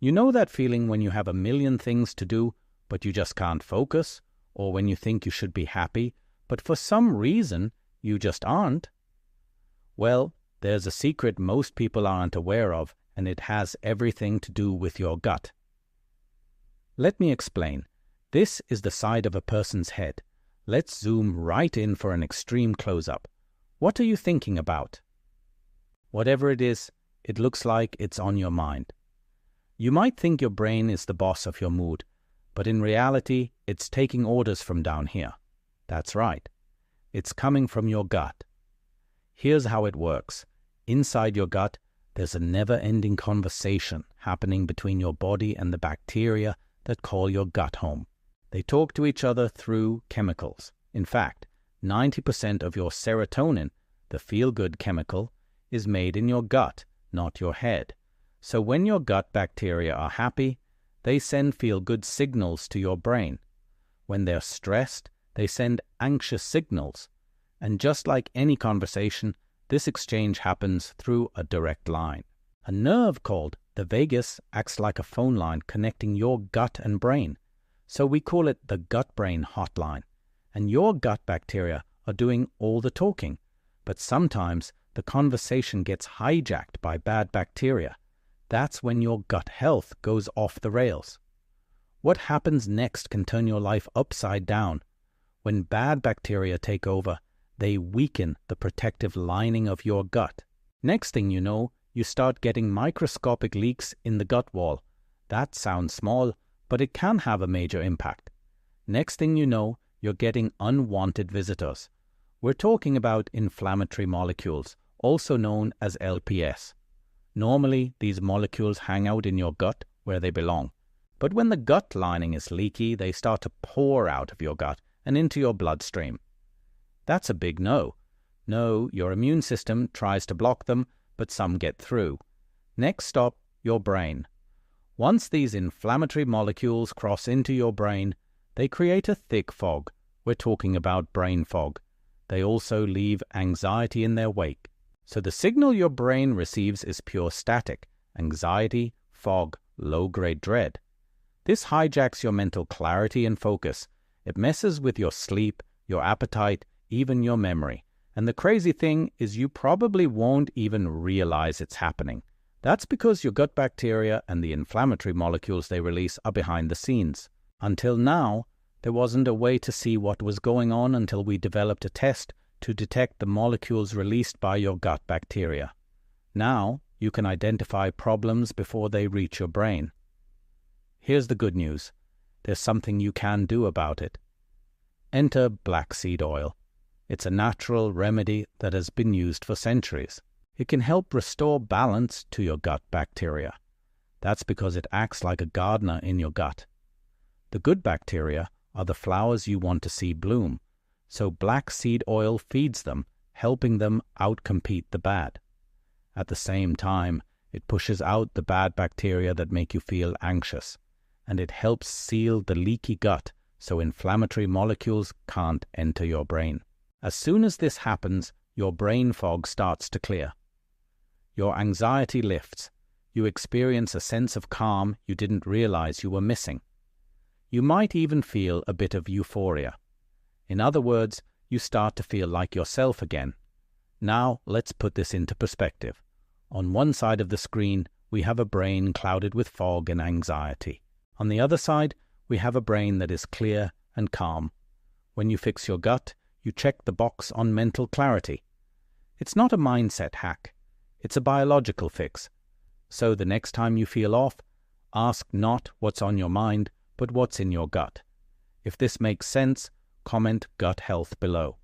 You know that feeling when you have a million things to do, but you just can't focus, or when you think you should be happy, but for some reason you just aren't? Well, there's a secret most people aren't aware of, and it has everything to do with your gut. Let me explain. This is the side of a person's head. Let's zoom right in for an extreme close-up. What are you thinking about? Whatever it is, it looks like it's on your mind. You might think your brain is the boss of your mood, but in reality, it's taking orders from down here. That's right. It's coming from your gut. Here's how it works. Inside your gut, there's a never-ending conversation happening between your body and the bacteria that call your gut home. They talk to each other through chemicals. In fact, 90% of your serotonin, the feel-good chemical, is made in your gut, not your head. So when your gut bacteria are happy, they send feel-good signals to your brain. When they're stressed, they send anxious signals. And just like any conversation, this exchange happens through a direct line. A nerve called the vagus acts like a phone line connecting your gut and brain. So we call it the gut-brain hotline. And your gut bacteria are doing all the talking. But sometimes the conversation gets hijacked by bad bacteria. That's when your gut health goes off the rails. What happens next can turn your life upside down. When bad bacteria take over, they weaken the protective lining of your gut. Next thing you know, you start getting microscopic leaks in the gut wall. That sounds small, but it can have a major impact. Next thing you know, you're getting unwanted visitors. We're talking about inflammatory molecules, also known as LPS. Normally, these molecules hang out in your gut where they belong. But when the gut lining is leaky, they start to pour out of your gut and into your bloodstream. That's a big no. No, your immune system tries to block them, but some get through. Next stop, your brain. Once these inflammatory molecules cross into your brain, they create a thick fog. We're talking about brain fog. They also leave anxiety in their wake. So the signal your brain receives is pure static, anxiety, fog, low-grade dread. This hijacks your mental clarity and focus. It messes with your sleep, your appetite, even your memory. And the crazy thing is you probably won't even realize it's happening. That's because your gut bacteria and the inflammatory molecules they release are behind the scenes. Until now, there wasn't a way to see what was going on until we developed a test to detect the molecules released by your gut bacteria. Now, you can identify problems before they reach your brain. Here's the good news. There's something you can do about it. Enter black seed oil. It's a natural remedy that has been used for centuries. It can help restore balance to your gut bacteria. That's because it acts like a gardener in your gut. The good bacteria are the flowers you want to see bloom, so black seed oil feeds them, helping them outcompete the bad. At the same time, it pushes out the bad bacteria that make you feel anxious, and it helps seal the leaky gut so inflammatory molecules can't enter your brain. As soon as this happens, your brain fog starts to clear. Your anxiety lifts. You experience a sense of calm you didn't realize you were missing. You might even feel a bit of euphoria. In other words, you start to feel like yourself again. Now, let's put this into perspective. On one side of the screen, we have a brain clouded with fog and anxiety. On the other side, we have a brain that is clear and calm. When you fix your gut, you check the box on mental clarity. It's not a mindset hack. It's a biological fix. So the next time you feel off, ask not what's on your mind, but what's in your gut. If this makes sense, comment gut health below.